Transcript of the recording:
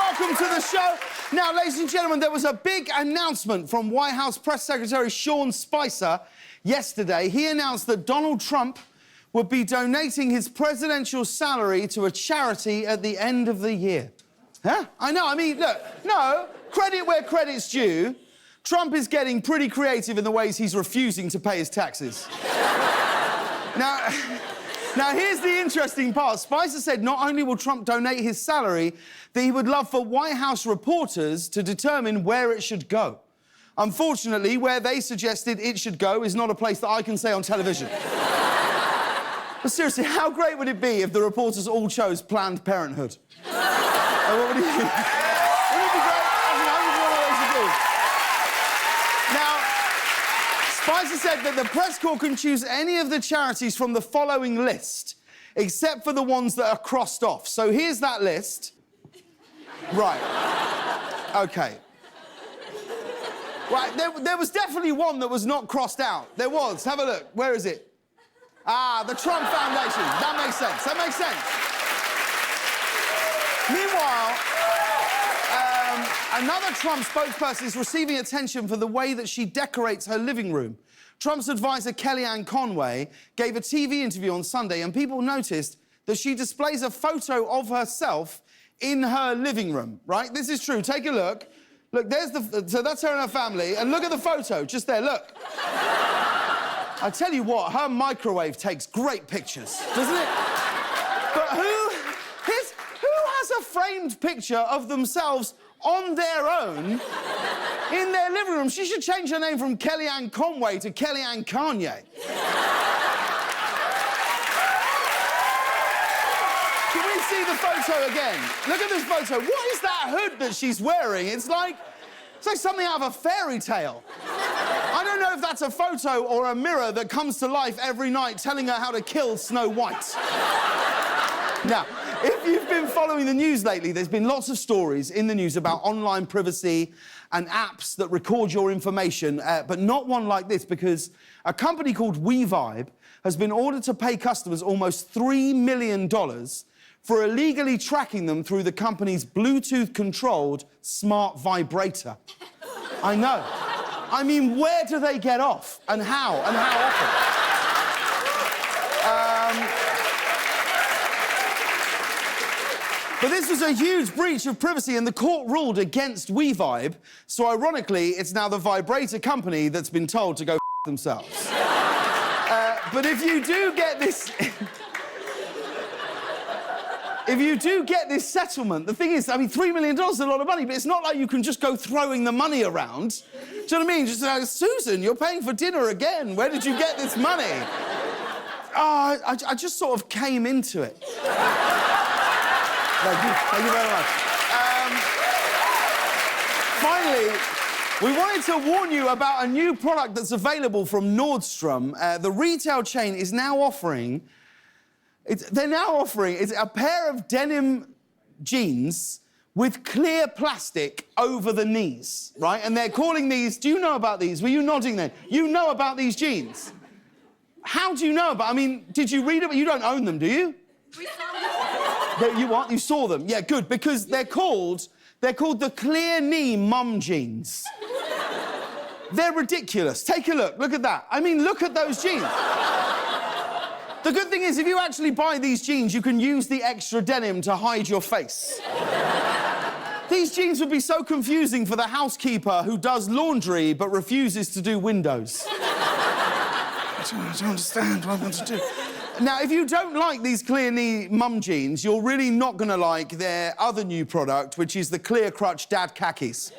welcome to the show. Now, ladies and gentlemen, there was a big announcement from White House Press Secretary Sean Spicer yesterday. He announced that Donald Trump would be donating his presidential salary to a charity at the end of the year. Huh? I know, I mean, look, no, credit where credit's due. Trump is getting pretty creative in the ways he's refusing to pay his taxes. Now, here's the interesting part. Spicer said not only will Trump donate his salary, that he would love for White House reporters to determine where it should go. Unfortunately, where they suggested it should go is not a place that I can say on television. But seriously, how great would it be if the reporters all chose Planned Parenthood? What would you think? Wouldn't it be great? Now, Spicer said that the press corps can choose any of the charities from the following list, except for the ones that are crossed off. So here's that list. Right. OK. Right, there was definitely one that was not crossed out. There was. Have a look. Where is it? Ah, the Trump Foundation. That makes sense. That makes sense. Meanwhile, another Trump spokesperson is receiving attention for the way that she decorates her living room. Trump's advisor, Kellyanne Conway, gave a TV interview on Sunday, and people noticed that she displays a photo of herself in her living room, right? This is true. Take a look. Look, there's so that's her and her family, and look at the photo, just there, look. I tell you what, her microwave takes great pictures, doesn't it? But who has a framed picture of themselves on their own in their living room? She should change her name from Kellyanne Conway to Kellyanne Conway. Can we see the photo again? Look at this photo. What is that hood that she's wearing? It's like something out of a fairy tale. I don't know if that's a photo or a mirror that comes to life every night telling her how to kill Snow White. Now, if you've been following the news lately, there's been lots of stories in the news about online privacy and apps that record your information, but not one like this, because a company called WeVibe has been ordered to pay customers almost $3 million for illegally tracking them through the company's Bluetooth-controlled smart vibrator. I know. I mean, where do they get off? And how? And how often? But this was a huge breach of privacy, and the court ruled against WeVibe. So, ironically, it's now the vibrator company that's been told to go themselves. But if you do get this... If you do get this settlement, the thing is, I mean, $3 million is a lot of money, but it's not like you can just go throwing the money around. Do you know what I mean? Just like, Susan, you're paying for dinner again. Where did you get this money? Oh, I just sort of came into it. Thank you very much. Finally, we wanted to warn you about a new product that's available from Nordstrom. The retail chain is now offering... They're now offering a pair of denim jeans with clear plastic over the knees, right? And they're calling these... Do you know about these? Were you nodding then? You know about these jeans? How do you know about... I mean, did you read about... You don't own them, do you? We saw them. You what? You saw them? Yeah, good, because they're called the clear knee mum jeans. They're ridiculous. Take a look. Look at that. I mean, look at those jeans. The good thing is, if you actually buy these jeans, you can use the extra denim to hide your face. These jeans would be so confusing for the housekeeper who does laundry but refuses to do windows. I don't understand what I want to do. Now, if you don't like these clear knee mum jeans, you're really not going to like their other new product, which is the clear crutch dad khakis.